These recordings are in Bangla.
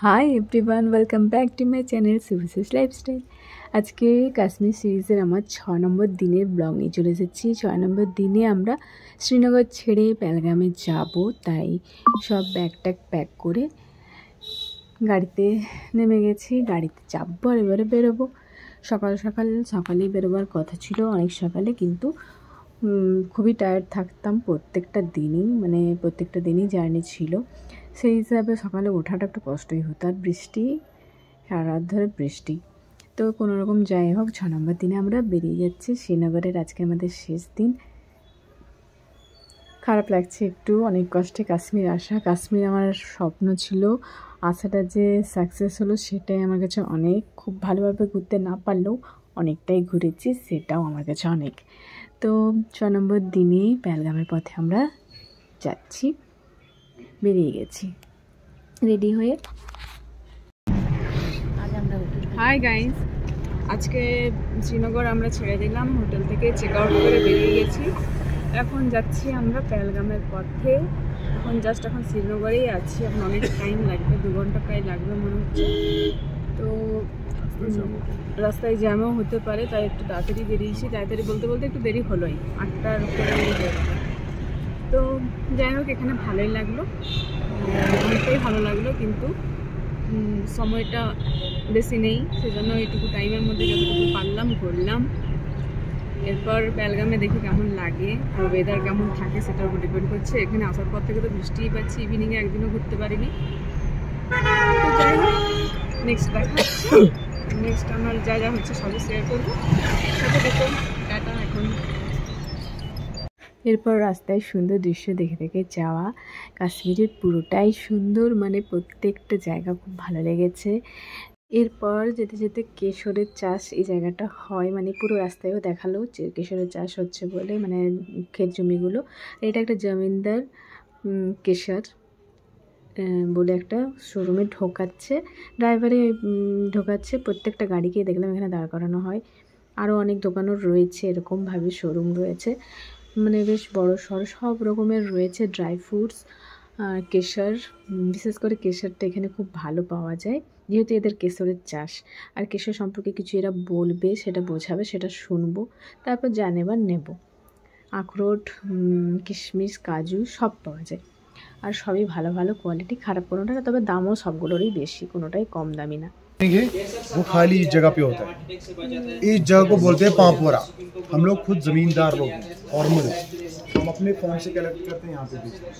High everyone, welcome back to my channel সুভিসেস লাইফস্টাইল। আজকে কাশ্মীর সিরিজের আমার 6 নম্বর দিনের ব্লগ নিয়ে চলে এসেছি। 6 নম্বর দিনে আমরা শ্রীনগর ছেড়ে পেহেলগামে যাব, তাই সব ব্যাগ ট্যাগ প্যাক করে গাড়িতে নেমে গেছি। গাড়িতে চাপবো আর এবারে বেরোবো। সকালেই বেরোবার কথা ছিল, অনেক সকালে, কিন্তু খুবই টায়ার্ড থাকতাম প্রত্যেকটা দিনই জার্নি ছিল। সেই হিসাবে সকালে ওঠাটা একটু কষ্টই হতো, আর বৃষ্টি, সারা রাত ধরে বৃষ্টি। তো কোনো রকম যাই হোক, 6 নম্বর দিনে আমরা বেরিয়ে যাচ্ছি শ্রীনগরের। আজকে আমাদের শেষ দিন। খারাপ লাগছে একটু, অনেক কষ্টে কাশ্মীর আসা। কাশ্মীর আমার স্বপ্ন ছিল, আশাটা যে সাকসেস হলো সেটাই আমার কাছে অনেক। খুব ভালোভাবে ঘুরতে না পারলেও অনেকটাই ঘুরেছি, সেটাও আমার কাছে অনেক। তো 6 নম্বর দিনে পেহেলগামের পথে আমরা যাচ্ছি, বেরিয়ে গেছি রেডি হয়ে। হাই গাইস, আজকে শ্রীনগর আমরা ছেড়ে দিলাম, হোটেল থেকে চেক আউট করে বেরিয়ে গেছি। এখন যাচ্ছি আমরা পেহেলগামের পথে। এখন শ্রীনগরেই আছি। এখন অনেক টাইম লাগবে, 2 ঘন্টা প্রায় লাগবে মনে হচ্ছে। তো রাস্তায় জ্যামও হতে পারে, তাই একটু তাড়াতাড়ি বেরিয়েছি। তাড়াতাড়ি বলতে বলতে একটু দেরি হলোই, 8টার উপরে। তো যাই হোক, এখানে ভালোই লাগলো, অনেকটাই ভালো লাগলো, কিন্তু সময়টা বেশি নেই, সেজন্য এইটুকু টাইমের মধ্যে যতটুকু পারলাম করলাম। এরপর পেহেলগামে দেখি কেমন লাগে, আর ওয়েদার কেমন থাকে সেটার উপর ডিপেন্ড করছে। এখানে আসার পর থেকে তো বৃষ্টিই পাচ্ছি, ইভিনিংয়ে একদিনও ঘুরতে পারিনি। তো যাই হোক, নেক্সট আমার যা হচ্ছে সবই শেয়ার করবো। সাথে দেখো, টাটা। এখন এরপর রাস্তায় সুন্দর দৃশ্য দেখে দেখে যাওয়া। কাশ্মীরের পুরোটাই সুন্দর, প্রত্যেকটা জায়গা খুব ভালো লেগেছে। এরপর যেতে যেতে কেশরের চাষ এই জায়গাটা হয়, পুরো রাস্তায়ও দেখালো যে কেশরের চাষ হচ্ছে বলে, ক্ষেত জমিগুলো। এটা একটা জমিনদার কেশর বলে একটা শোরুমে ড্রাইভারে ঢোকাচ্ছে। প্রত্যেকটা গাড়িকেই দেখলাম এখানে দাঁড় করানো হয়। আরও অনেক দোকানও রয়েছে, এরকমভাবে শোরুম রয়েছে, বেশ বড় সড়, সব রকমের রয়েছে ড্রাই ফ্রুটস। আর কেশর, বিশেষ করে কেশরটা এখানে খুব ভালো পাওয়া যায়, যেহেতু এদের কেশরের চাষ। আর কেশর সম্পর্কে কিছু এরা বলবে, সেটা বোঝাবে, সেটা শুনবো, তারপর নেবার নেব। আখরোট, কিশমিশ, কাজু সব পাওয়া যায়, আর সবই ভালো ভালো কোয়ালিটি, খারাপ কোনোটা না, তবে দামও সবগুলোরই বেশি, কোনোটাই কম দামি না। वो खाली इस जगह पे होता है। इस जगह को बोलते हैं पांपोरा। हम लोग खुद जमींदार लोग हैं और हम अपने फोन से कलेक्ट करते हैं, यहाँ पे बेचते हैं।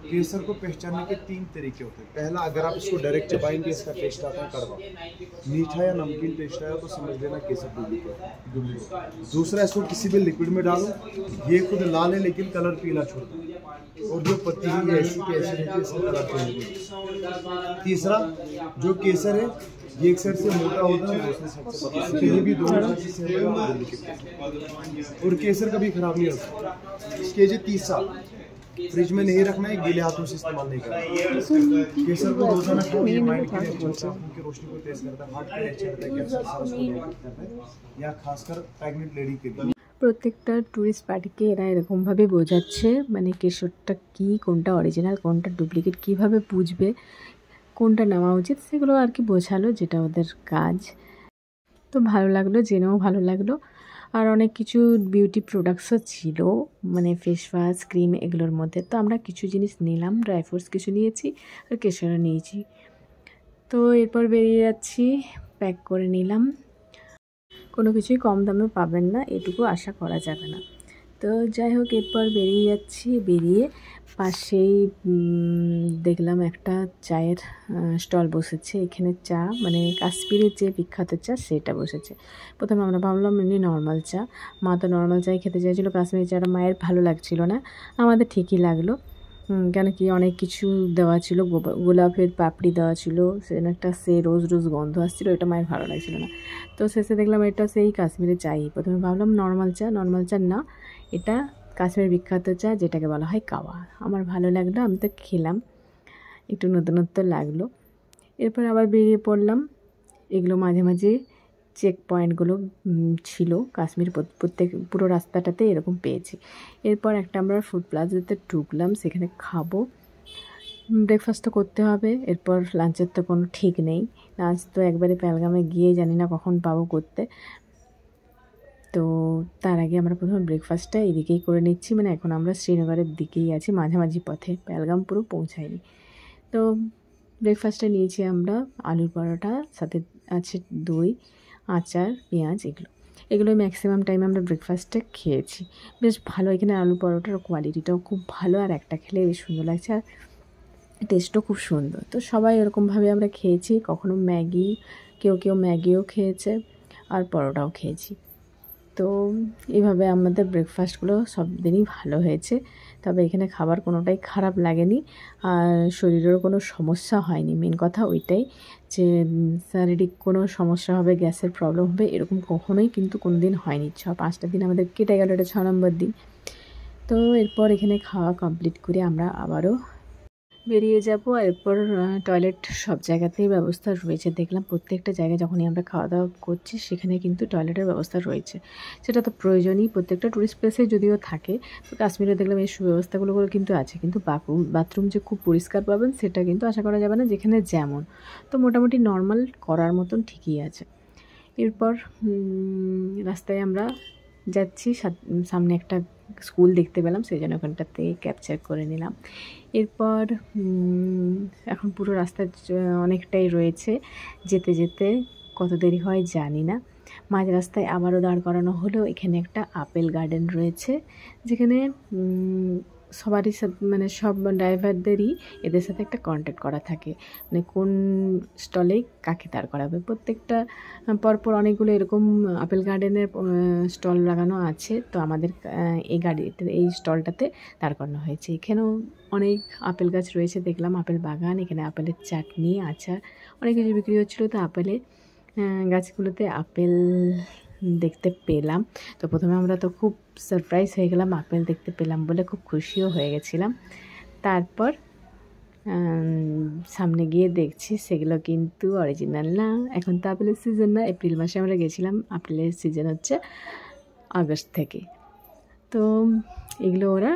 केसर को पहचानने के 3 तरीके होते हैं। पहला, अगर आप इसको डायरेक्ट चबाएंगे इसका टेस्ट आता है कड़वा, मीठा या नमकीन टेस्ट आया तो समझ लेना केसर डुप्लीकेट। दूसरा, इसको किसी भी लिक्विड में डालो, ये खुद लाल है लेकिन कलर पीला छोड़ता है, और जो पत्ती है ऐसी की ऐसी रहती है, इसका कलर चेंज होता है। तीसरा, जो केसर है ये एक साइड से मोटा होता है, दूसरे साइड से पतला, तो ये भी दोनों साइड से और केसर कभी खराब नहीं होता। इसके एज 30 साल, फ्रिज में नहीं रखना है, गीले हाथों से इस्तेमाल नहीं करना है। केसर को रोजाना खाओ, ये माइंड के लिए अच्छा होता है, आंखों की रोशनी को तेज करता है, हार्ट के लिए अच्छा रहता है, कैंसर सारा को ठीक करता है, या खासकर प्रेग्नेंट लेडी के लिए। প্রত্যেকটা ট্যুরিস্ট পার্টিকে এরা এরকমভাবে বোঝাচ্ছে, কেশরটা কী, কোনটা অরিজিনাল কোনটা ডুপ্লিকেট, কীভাবে বুঝবে কোনটা নেওয়া উচিত, সেগুলো আর কি বোঝালো, যেটা ওদের কাজ। তো ভালো লাগলো, জেনেও ভালো লাগলো। আর অনেক কিছু বিউটি প্রোডাক্টসও ছিল, ফেস ওয়াশ, ক্রিম, এগুলোর মধ্যে। তো আমরা কিছু জিনিস নিলাম, ড্রাই ফ্রুটস কিছু নিয়েছি, আর কেশরও নিয়েছি। তো এরপর বেরিয়ে যাচ্ছি, প্যাক করে নিলাম। কোনো কিছুই কম দামে পাবেন না, এটুকু আশা করা যাবে না। তো যাই হোক, এরপর বেরিয়ে যাচ্ছি। বেরিয়ে পাশেই দেখলাম একটা চায়ের স্টল বসেছে। এখানে চা, কাশ্মীরের যে বিখ্যাত চা সেটা বসেছে। প্রথমে আমরা ভাবলাম এমনি নর্মাল চা, মা তো নর্মাল চাই খেতে চাইছিলো, কাশ্মীরি চাটা মায়ের ভালো লাগছিল না, আমাদের ঠিকই লাগলো। কেন কি অনেক কিছু দেওয়া ছিল, গোলাপের পাপড়ি দেওয়া ছিল, সেখানে একটা রোজ রোজ গন্ধ আসছিলো, এটা মায়ের ভালো লাগছিল না। তো শেষে দেখলাম এটা সেই কাশ্মীরের চাই। প্রথমে ভাবলাম নর্মাল চা না, এটা কাশ্মীরের বিখ্যাত চা, যেটাকে বলা হয় কাওয়া। আমার ভালো লাগলো, আমি তো খেলাম, একটু নতুনত্ব লাগলো। এরপর আবার বেরিয়ে পড়লাম। এগুলো মাঝে মাঝে চেক পয়েন্টগুলো ছিল কাশ্মীর, পুরো রাস্তাটাতে এরকম পেয়েছি। এরপর একটা আমরা ফুড প্লাজাতে ঢুকলাম, সেখানে খাবো। ব্রেকফাস্ট তো করতে হবে, এরপর লাঞ্চের তো কোনো ঠিক নেই। লাঞ্চ তো একবারে পেহেলগামে গিয়ে জানি না কখন পাবো করতে। তো তার আগে আমরা প্রথমে ব্রেকফাস্টটা এদিকেই করে নিচ্ছি, মানে এখন আমরা শ্রীনগরের দিকেই আছি, মাঝামাঝি পথে, পেহেলগাম পুরো পৌঁছায়নি। তো ব্রেকফাস্টে নিয়েছি আমরা আলুর পরোটা, সাথে আছে দই, আচার, পেঁয়াজ, এগুলো ম্যাক্সিমাম টাইম আমরা ব্রেকফাস্টে খেয়েছি। বেশ ভালো, এখানে আলু পরোটার কোয়ালিটিটাও খুব ভালো, আর একটা খেলে বেশ সুন্দর লাগছে, আর টেস্টও খুব সুন্দর। তো সবাই এরকমভাবে আমরা খেয়েছি, কখনো ম্যাগি, কেউ ম্যাগিও খেয়েছে, আর পরোটাও খেয়েছি। তো এইভাবে আমাদের ব্রেকফাস্টগুলো সব দিনই ভালো হয়েছে। তবে এখানে খাবার কোনোটাই খারাপ লাগেনি, আর শরীরেরও কোনো সমস্যা হয়নি। মেন কথা ওইটাই, যে শারীরিক কোনো সমস্যা হবে, গ্যাসের প্রবলেম হবে, এরকম কখনোই কিন্তু কোনো দিন হয়নি। 5টা দিন আমাদের কেটে গেল, এটা 6 নম্বর দিন। তো এরপর এখানে খাওয়া কমপ্লিট করে আমরা আবারও বেরিয়ে যাব। এরপর টয়লেট সব জায়গাতেই ব্যবস্থা রয়েছে, দেখলাম প্রত্যেকটা জায়গায় যখনই আমরা খাওয়া দাওয়া করছি সেখানে কিন্তু টয়লেটের ব্যবস্থা রয়েছে। সেটা তো প্রয়োজনই, প্রত্যেকটা টুরিস্ট প্লেসে যদিও থাকে, তো কাশ্মীরে দেখলাম এই সুব্যবস্থাগুলো কিন্তু আছে। কিন্তু বাথরুম যে খুব পরিষ্কার পাবেন সেটা কিন্তু আশা করা যাবে না, যেখানে যেমন। তো মোটামুটি নর্মাল করার মতন ঠিকই আছে। এরপর রাস্তায় আমরা যাচ্ছি, সামনে একটা স্কুল দেখতে পেলাম, সেই জন্য ওখানটাতে ক্যাপচার করে নিলাম। এরপর এখন পুরো রাস্তা অনেকটাই রয়েছে, যেতে যেতে কত দেরি হয় জানি না। মাঝ রাস্তায় আবারও দাঁড় করানো হলো। এখানে একটা আপেল গার্ডেন রয়েছে, যেখানে সবারই সাথে, মানে সব ড্রাইভারদেরই এদের সাথে একটা কন্ট্যাক্ট করা থাকে, মানে কোন স্টলে কাকে দাঁড় করাবে। প্রত্যেকটা পরপর অনেকগুলো এরকম আপেল গার্ডেনের স্টল লাগানো আছে। তো আমাদের এই স্টলটাতে দাঁড় করানো হয়েছে। এখানেও অনেক আপেল গাছ রয়েছে, দেখলাম আপেল বাগান। এখানে আপেলের চাটনি, আচার, অনেক কিছু বিক্রি হচ্ছিলো। তো গাছগুলোতে আপেল দেখতে পেলাম। তো প্রথমে আমরা তো খুব সারপ্রাইজ হয়ে গেলাম, আপেল দেখতে পেলাম বলে খুব খুশিও হয়ে গেছিলাম। তারপর সামনে গিয়ে দেখছি সেগুলো কিন্তু অরিজিনাল না। এখন তো আপেলের সিজন না, এপ্রিল মাসে আমরা গেছিলাম, আপেলের সিজন হচ্ছে আগস্ট থেকে। তো এগুলো ওরা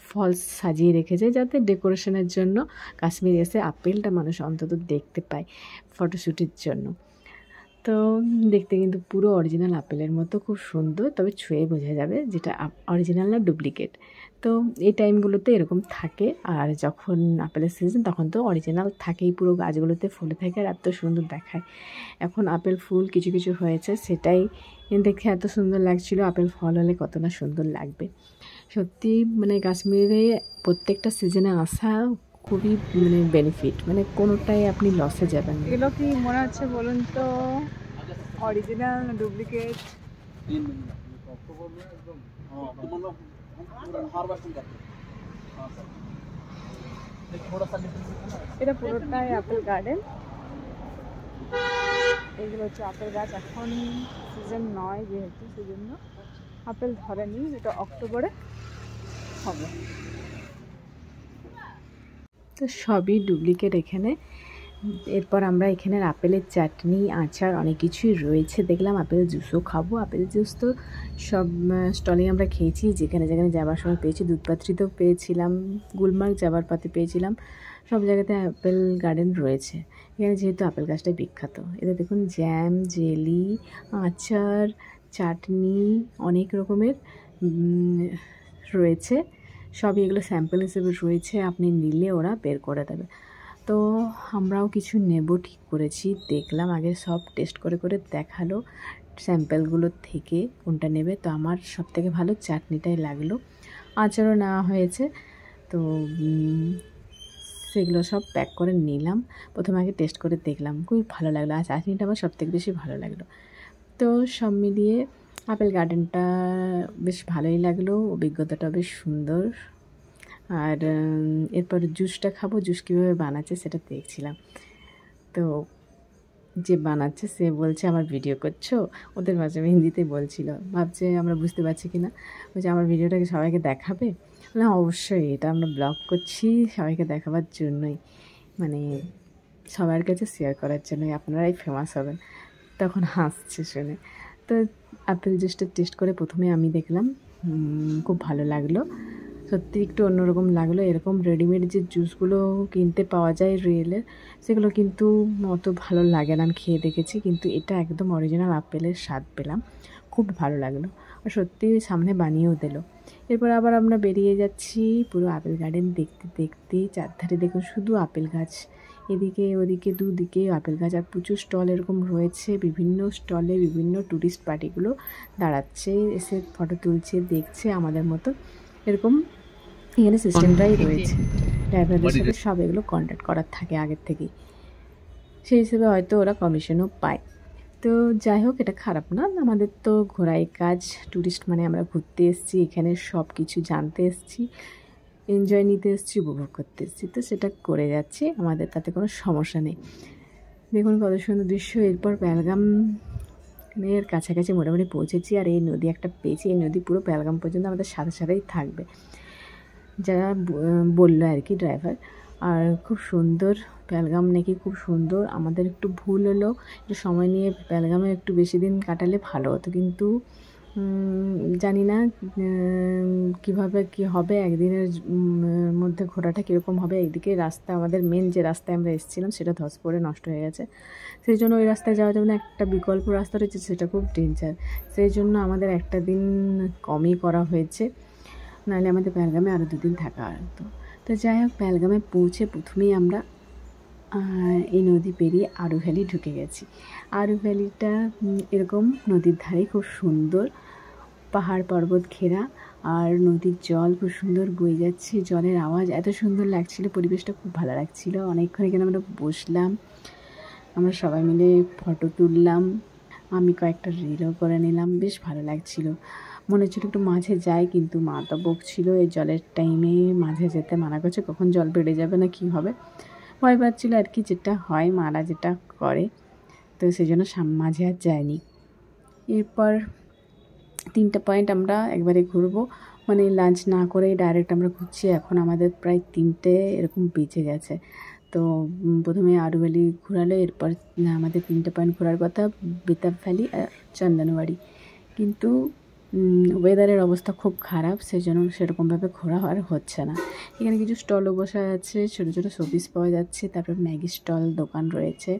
ফলস সাজিয়ে রেখেছে, যাতে ডেকোরেশনের জন্য কাশ্মীর এসে আপেলটা মানুষ অন্তত দেখতে পায় ফটোশ্যুটের জন্য। তো দেখতে কিন্তু পুরো অরিজিনাল আপেলের মতো, খুব সুন্দর। তবে ছুঁয়ে বোঝা যাবে যেটা অরিজিনাল না ডুপ্লিকেট। তো এই টাইমগুলোতে এরকম থাকে, আর যখন আপেলের সিজন তখন তো অরিজিনাল থাকেই, পুরো গাছগুলোতে ফুলে থাকে আর এত সুন্দর দেখায়। এখন আপেল ফুল কিছু কিছু হয়েছে, সেটাই দেখে এত সুন্দর লাগছিল। আপেল ফল হলে কত না সুন্দর লাগবে। সত্যি মানে কাশ্মীরে প্রত্যেকটা সিজনে আসা খুবই মানে বেনিফিট, মানে কোনোটাই আপনি লসে যাবেন না। এগুলো কি মনে হচ্ছে বলুন তো, অরিজিনাল না ডুপ্লিকেট? এটা পুরোটাই আপেল গার্ডেন। এগুলো হচ্ছে আপেল গাছ, এখন সিজন নয় যেহেতু, সেজন্য আপেল ধরেনি, এটা অক্টোবরে হবে। তো সবই ডুপ্লিকেট এখানে। এরপর আমরা এখানের আপেলের চাটনি, আচার, অনেক কিছুই রয়েছে দেখলাম। আপেল জুসও খাবো। আপেল জুস তো সব স্টলে আমরা খেয়েছি, যেখানে যেখানে যাবার সময় পেয়েছি। দুধপাত্রিতেও পেয়েছিলাম, গুলমার্গ যাবার পথে পেয়েছিলাম, সব জায়গাতে আপেল গার্ডেন রয়েছে। এখানে যেহেতু আপেল গাছটা বিখ্যাত, এতে দেখুন জ্যাম, জেলি, আচার, চাটনি, অনেক রকমের রয়েছে। সবই এগুলো স্যাম্পল হিসেবে রয়েছে, আপনি নিলে ওরা বের করে দেবে। তো আমরাও কিছু নেব ঠিক করেছি, দেখলাম আগে সব টেস্ট করে করে দেখালো স্যাম্পেলগুলোর থেকে কোনটা নেবে। তো আমার সবথেকে ভালো চাটনিটাই লাগলো, আচারও নেওয়া হয়েছে। তো সেগুলো সব প্যাক করে নিলাম। প্রথমে আগে টেস্ট করে দেখলাম, খুবই ভালো লাগলো, আর চাটনিটা আমার সবথেকে বেশি ভালো লাগলো। তো সব মিলিয়ে আপেল গার্ডেনটা বেশ ভালোই লাগলো, অভিজ্ঞতাটা বেশ সুন্দর। আর এরপর জুসটা খাবো, জুস কীভাবে বানাচ্ছে সেটা দেখছিলাম। তো যে বানাচ্ছে সে বলছে আমার ভিডিও করছো, ওদের মাঝে হিন্দিতে বলছিল, ভাবছে আমরা বুঝতে পারছি কি না। বলছে আমার ভিডিওটাকে সবাইকে দেখাবে? না অবশ্যই, এটা আমরা ব্লগ করছি সবাইকে দেখাবার জন্যই, মানে সবার কাছে শেয়ার করার জন্যই, আপনারাই ফেমাস হবেন। তখন হাসছে শুনে। তো আপেল জুসটা টেস্ট করে প্রথমে আমি দেখলাম, খুব ভালো লাগলো। সত্যি একটু অন্যরকম লাগলো। এরকম রেডিমেড যে জুসগুলো কিনতে পাওয়া যায় রিয়েলের, সেগুলো কিন্তু অত ভালো লাগে না, আমি খেয়ে দেখেছি। কিন্তু এটা একদম অরিজিনাল আপেলের স্বাদ পেলাম, খুব ভালো লাগলো। আর সত্যি সামনে বানিয়েও দিল। এরপর আবার আমরা বেরিয়ে যাচ্ছি পুরো আপেল গার্ডেন দেখতে দেখতে। চারধারে দেখুন শুধু আপেল গাছ, এদিকে ওদিকে দুদিকে আপেল গাছ। আর প্রচুর স্টল এরকম রয়েছে, বিভিন্ন স্টলে বিভিন্ন ট্যুরিস্ট পার্টিগুলো দাঁড়াচ্ছে, এসে ফটো তুলছে, দেখছে আমাদের মতো। এরকম এখানে সিস্টেমটাই রয়েছে, ড্রাইভারদের সাথে সব এগুলো কন্ট্যাক্ট করার থাকে আগের থেকেই, সেই হিসেবে হয়তো ওরা কমিশনও পায়। তো যাই হোক, এটা খারাপ না, আমাদের তো ঘোরাই কাজ। ট্যুরিস্ট মানে আমরা ঘুরতে এসেছি, এখানে সব কিছু জানতে এসেছি, এনজয় নিতে এসেছি, উপভোগ করতে এসেছি, তো সেটা করে যাচ্ছি, আমাদের তাতে কোনো সমস্যা নেই। দেখুন কত সুন্দর দৃশ্য। এরপর পেহেলগাম এর কাছাকাছি মোটামুটি পৌঁছেছি, আর এই নদী একটা পেয়েছি। এই নদী পুরো পেহেলগাম পর্যন্ত আমাদের সাথে সাথেই থাকবে, যারা বললো আর কি ড্রাইভার। আর খুব সুন্দর পেহেলগাম নাকি, খুব সুন্দর। আমাদের একটু ভুল হলো, একটু সময় নিয়ে পেহেলগামে একটু বেশি দিন কাটালে ভালো হতো, কিন্তু জানি না কীভাবে কী হবে, একদিনের মধ্যে ঘোরাটা কীরকম হবে। একদিকে রাস্তা, আমাদের মেন যে রাস্তায় আমরা এসেছিলাম সেটা ধস পড়ে নষ্ট হয়ে গেছে, সেই জন্য ওই রাস্তায় যাওয়া যাবে না। একটা বিকল্প রাস্তা রয়েছে, সেটা খুব ডেঞ্জার, সেই জন্য আমাদের একটা দিন কমই করা হয়েছে, নাহলে আমাদের পেহেলগামে আরও 2 দিন থাকা হতো। তো যাই হোক, পেহেলগামে পৌঁছে প্রথমেই আমরা এই নদী পেরিয়ে আরু ভ্যালি ঢুকে গেছি। আরু ভ্যালিটা এরকম নদীর ধারে, খুব সুন্দর, পাহাড় পর্বত ঘেরা, আর নদীর জল খুব সুন্দর বয়ে যাচ্ছে, জলের আওয়াজ এত সুন্দর লাগছিল, পরিবেশটা খুব ভালো লাগছিল। অনেকক্ষণ এখানে আমরা বসলাম, আমরা সবাই মিলে ফটো তুললাম, আমি কয়েকটা রিলও করে নিলাম, বেশ ভালো লাগছিল। মনে হচ্ছিল একটু মাঝে যাই, কিন্তু মা তো বকছিল এই জলের টাইমে মাঝে যেতে মানা করছে, কখন জল বেড়ে যাবে না কি হবে, ভয় পাচ্ছিল আর কি, যেটা হয় মারা যেটা করে, তো সেই জন্য মাঝে আর যায়নি। এরপর 3টা পয়েন্ট আমরা একবারে ঘুরবো, মানে লাঞ্চ না করে ডাইরেক্ট আমরা ঘুরছি। এখন আমাদের প্রায় 3টে এরকম বেজে গেছে। তো প্রথমে আরু ভ্যালি ঘোরালো, এরপর আমাদের 3টে পয়েন্ট ঘোরার কথা, বেতাব ভ্যালি আর চন্দনবাড়ি। কিন্তু ওয়েদারের অবস্থা খুব খারাপ, সেই জন্য সেরকমভাবে ঘোরা আর হচ্ছে না। এখানে কিছু স্টলও বসা আছে, ছোটো ছোটো শোপিস পাওয়া যাচ্ছে, তারপর ম্যাগি স্টল দোকান রয়েছে।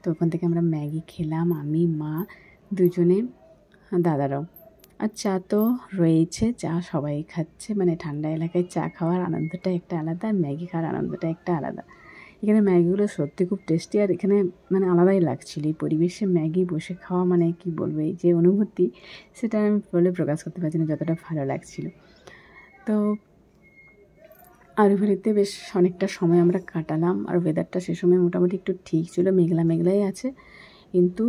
তো ওখান থেকে আমরা ম্যাগি খেলাম, আমি, মা, দুজনে, দাদারাও। আর চা তো রয়েছে, চা সবাই খাচ্ছে, মানে ঠান্ডা এলাকায় চা খাওয়ার আনন্দটা একটা আলাদা, আর ম্যাগি খাওয়ার আনন্দটা একটা আলাদা। এখানে ম্যাগিগুলো সত্যি খুব টেস্টি, আর এখানে মানে আলাদাই লাগছিল এই পরিবেশে ম্যাগি বসে খাওয়া, মানে কি বলবো, এই যে অনুভূতি সেটা আমি বলে প্রকাশ করতে পারছি না, যতটা ভালো লাগছিল। তো আরু ভ্যালিতে বেশ অনেকটা সময় আমরা কাটালাম, আর ওয়েদারটা সে সময় মোটামুটি একটু ঠিক ছিল, মেঘলা মেঘলাই আছে, কিন্তু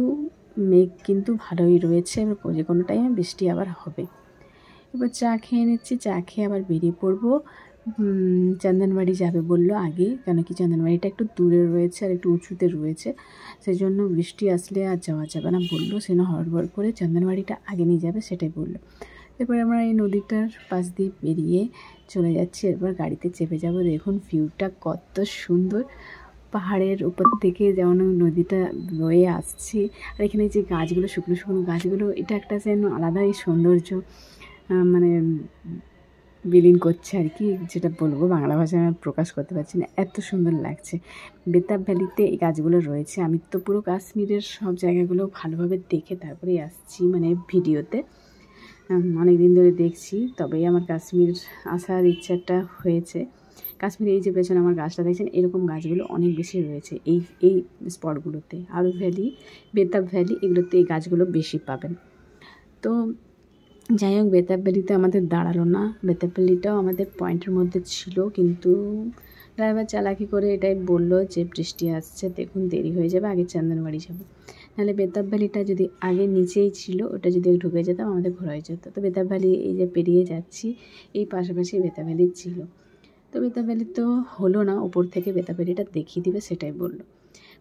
মেঘ কিন্তু ভালোই রয়েছে, এবার যে কোনো টাইমে বৃষ্টি আবার হবে। এবার চা খেয়ে নিচ্ছি, চা খেয়ে আবার বেরিয়ে পড়বো। চন্দনবাড়ি যাবে বললো আগে, কেন কি চন্দনবাড়িটা একটু দূরে রয়েছে আর একটু উঁচুতে রয়েছে, সেই জন্য বৃষ্টি আসলে আর যাওয়া যাবে না বললো, সেজন্য হড়বড় করে চন্দনবাড়িটা আগে নিয়ে যাবে সেটাই বললো। এরপর আমরা এই নদীটার পাশ দিয়ে বেরিয়ে চলে যাচ্ছি, এরপর গাড়িতে চেপে যাব। দেখুন ভিউটা কত সুন্দর, পাহাড়ের উপর থেকে যেমন নদীটা বয়ে আসছে, আর এখানে যে গাছগুলো, শুকনো শুকনো গাছগুলো, এটা একটা যেন আলাদাই সৌন্দর্য মানে বিলীন করছে আর কি, যেটা বলবো বাংলা ভাষায় আমি প্রকাশ করতে পারছি না, এত সুন্দর লাগছে। বেতাব ভ্যালিতে এই গাছগুলো রয়েছে। আমি তো পুরো কাশ্মীরের সব জায়গাগুলো ভালোভাবে দেখে তারপরেই আসছি, মানে ভিডিওতে অনেক দিন ধরে দেখছি, তবেই আমার কাশ্মীর আসার ইচ্ছাটা হয়েছে। কাশ্মীরে এই যে পেছনে আমার গাছটা দেখছেন, এরকম গাছগুলো অনেক বেশি রয়েছে এই স্পটগুলোতে, আরু ভ্যালি, বেতাব ভ্যালি, এগুলোতে এই গাছগুলো বেশি পাবেন। তো যাই হোক, বেতাব ভ্যালিতে আমাদের দাঁড়ালো না, বেতাব ভ্যালিটাও আমাদের পয়েন্টের মধ্যে ছিল, কিন্তু ড্রাইভার চালাকি করে এটাই বললো যে বৃষ্টি আসছে, দেখুন দেরি হয়ে যাবে, আগে চন্দনবাড়ি যাবো, নাহলে বেতাব ভ্যালিটা যদি আগে নিচেই ছিল, ওটা যদি ঢুকে যেতাম আমাদের ঘোরা হয়ে যেত। তো বেতাব ভ্যালি এই যে পেরিয়ে যাচ্ছি, এই পাশাপাশি বেতাব ভ্যালি ছিল, তো বেতাব ভ্যালি তো হলো না, ওপর থেকে বেতাব ভ্যালিটা দেখিয়ে দিবে সেটাই বললো।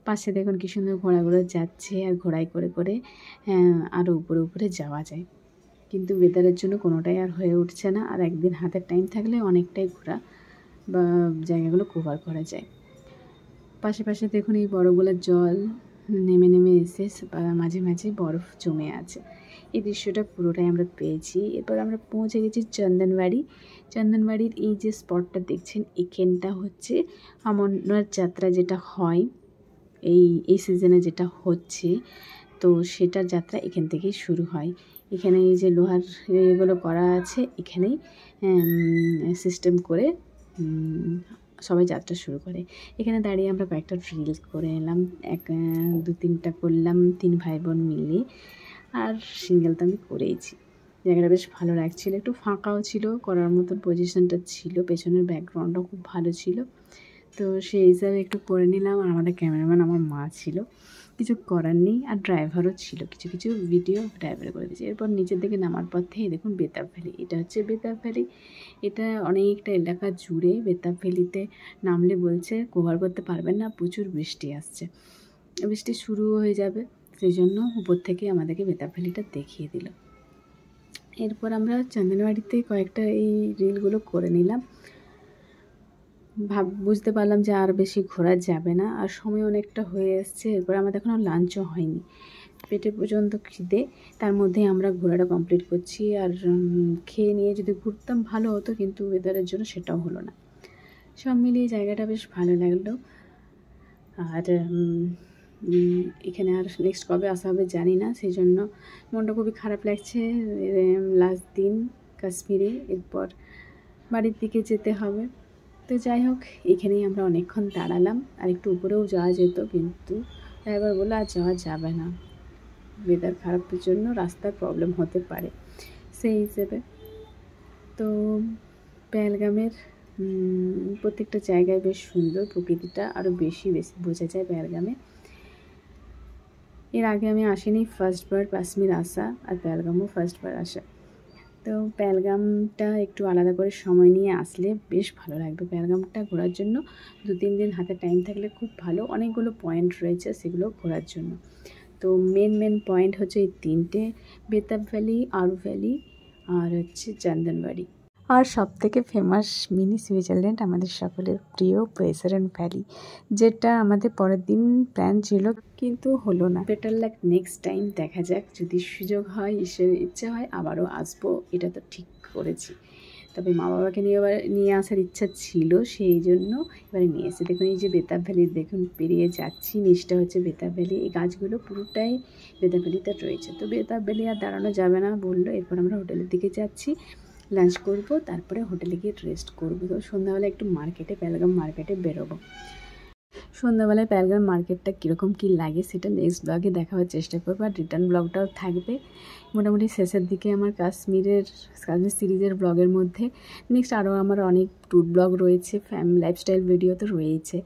পাশে দেখুন কী সুন্দর ঘোড়াগুলো যাচ্ছে, আর ঘোড়ায় করে করে আরও উপরে উপরে যাওয়া যায়, কিন্তু ওয়েদারের জন্য কোনোটাই আর হয়ে উঠছে না। আর একদিন হাতের টাইম থাকলে অনেকটাই ঘোরা বা জায়গাগুলো কভার করা যায়। পাশে পাশে দেখুন এই বড়গুলোর জল, নেমে নেমে এসে মাঝে মাঝে বরফ জমে আছে। এই দৃশ্যটা পুরোটাই আমরা পেয়েছি। এরপর আমরা পৌঁছে গেছি চন্দনবাড়ি। চন্দনবাড়ির এই যে স্পটটা দেখছেন, এখানটা হচ্ছে অমরনাথ যাত্রা যেটা হয় এই সিজনে যেটা হচ্ছে, তো সেটার যাত্রা এখান থেকেই শুরু হয়। এখানে এই যে লোহার এগুলো করা আছে, এখানেই সিস্টেম করে সবাই যাত্রা শুরু করে। এখানে দাঁড়িয়ে আমরা কয়েকটা রিলস করে এলাম, 2-3টা করলাম 3 ভাই বোন মিলে, আর সিঙ্গেল তো আমি করেইছি। জায়গাটা বেশ ভালো লাগছিল, একটু ফাঁকাও ছিল, করার মতন পজিশনটা ছিল, পেছনের ব্যাকগ্রাউন্ডটাও খুব ভালো ছিল। তো সেই হিসাবে একটু করে নিলাম। আর আমাদের ক্যামেরাম্যান আমার মা ছিল, কিছু করার নেই, আর ড্রাইভারও ছিল, কিছু কিছু ভিডিও ড্রাইভার করে দিয়েছে। এরপর নিচের দিকে নামার পথে দেখুন বেতাব ভ্যালি। এটা হচ্ছে বেতাব ভ্যালি। এটা অনেকটা এলাকা জুড়ে। বেতাব ভ্যালিতে নামলে বলছে কভার করতে পারবেন না, প্রচুর বৃষ্টি আসছে, বৃষ্টি শুরু হয়ে যাবে, সেই জন্য উপর থেকে আমাদেরকে বেতাব ভ্যালিটা দেখিয়ে দিল। এরপর আমরা চন্দনবাড়িতে কয়েকটা এই রিলগুলো করে নিলাম। বুঝতে পারলাম যে আর বেশি ঘোরা যাবে না, আর সময় অনেকটা হয়ে এসছে। এরপর আমাদের এখনও লাঞ্চও হয়নি, পেটে পর্যন্ত খিদে, তার মধ্যেই আমরা ঘোরাটা কমপ্লিট করছি। আর খেয়ে নিয়ে যদি ঘুরতাম ভালো হতো, কিন্তু ওয়েদারের জন্য সেটাও হলো না। সব মিলিয়ে জায়গাটা বেশ ভালো লাগলো। আর এখানে আর নেক্সট কবে আসা হবে জানি না, সেই জন্য মনটা খুবই খারাপ লাগছে। লাস্ট দিন কাশ্মীরে, এরপর বাড়ির দিকে যেতে হবে। তো যাই হোক, এখানেই আমরা অনেকক্ষণ দাঁড়ালাম। আর একটু উপরেও যাওয়া যেত, কিন্তু ড্রাইভার বলে আর যাওয়া যাবে না, ওয়েদার খারাপের জন্য রাস্তার প্রবলেম হতে পারে, সেই হিসেবে। তো পেহেলগামের প্রত্যেকটা জায়গায় বেশ সুন্দর, প্রকৃতিটা আরও বেশি বোঝা যায় পেহেলগামে। এর আগে আমি আসিনি, ফার্স্টবার কাশ্মীর আসা, আর পেহেলগামও ফার্স্টবার আসা। তো পেহেলগামটা একটু আলাদা করে সময় নিয়ে আসলে বেশ ভালো লাগবে। পেহেলগামটা ঘোরার জন্য 2-3 দিন হাতে টাইম থাকলে খুব ভালো। অনেকগুলো পয়েন্ট রয়েছে সেগুলো ঘোরার জন্য। তো মেন পয়েন্ট হচ্ছে এই 3টে, বেতাব ভ্যালি, আরু ভ্যালি, আর হচ্ছে চন্দনবাড়ি। আর সবথেকে ফেমাস মিনি সুইজারল্যান্ড, আমাদের সকলের প্রিয় প্রেসিডেন্ট ভ্যালি, যেটা আমাদের পরের দিন প্ল্যান ছিল, কিন্তু হলো না। বেটার লাক নেক্সট টাইম, দেখা যাক, যদি সুযোগ হয়, ঈশ্বরের ইচ্ছা হয় আবারও আসবো, এটা তো ঠিক করেছি। তবে মা বাবাকে নিয়ে আসার ইচ্ছা ছিল, সেই জন্য এবারে নিয়ে এসে। দেখুন এই যে বেতাব ভ্যালি, দেখুন পেরিয়ে যাচ্ছি, নিচটা হচ্ছে বেতাব ভ্যালি। এই গাছগুলো পুরোটাই বেতাব ভ্যালিতে রয়েছে। তো বেতাব ভ্যালি আর দাঁড়ানো যাবে না বললো। এরপর আমরা হোটেলের দিকে যাচ্ছি, লাঞ্চ করব, তারপরে হোটেলে গিয়ে রেস্ট করবো। তো সন্ধ্যাবেলা একটু পেহেলগাম মার্কেটে বেরোবো। সন্ধ্যাবেলায় পেহেলগাম মার্কেটটা কীরকম কী লাগে সেটা নেক্সট ব্লগে দেখাবার চেষ্টা করবো। আর রিটার্ন ব্লগটাও থাকবে মোটামুটি শেষের দিকে আমার কাশ্মীর সিরিজের ব্লগের মধ্যে। নেক্সট আরও আমার অনেক ট্যুর ব্লগ রয়েছে, লাইফস্টাইল ভিডিও তো রয়েছে।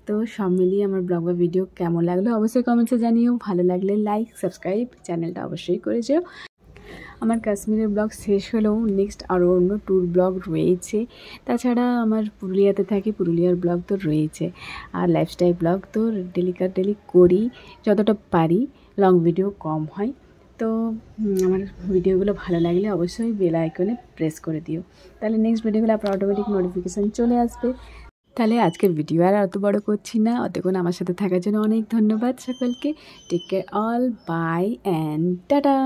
তো সব মিলিয়ে আমার ব্লগ বা ভিডিও কেমন লাগলো অবশ্যই কমেন্টসে জানিও। ভালো লাগলে লাইক, সাবস্ক্রাইব, চ্যানেলটা অবশ্যই করে যেও। আমার কাশ্মীরের ব্লগ শেষ হলেও নেক্সট আরও অন্য ট্যুর ব্লগ রয়েছে। তাছাড়া আমার পুরুলিয়াতে থাকি, পুরুলিয়ার ব্লগ তো রয়েছে। আর লাইফস্টাইল ব্লগ তো ডেলি করি, যতটা পারি। লং ভিডিও কম হয়। তো আমার ভিডিওগুলো ভালো লাগলে অবশ্যই বেল আইকনে প্রেস করে দিও, তাহলে নেক্সট ভিডিওগুলো আপনার অটোমেটিক নোটিফিকেশান চলে আসবে। তাহলে আজকের ভিডিও আর অত বড় করছি না, অতক্ষণ আমার সাথে থাকার জন্য অনেক ধন্যবাদ সকলকে। Take care all, bye and tata.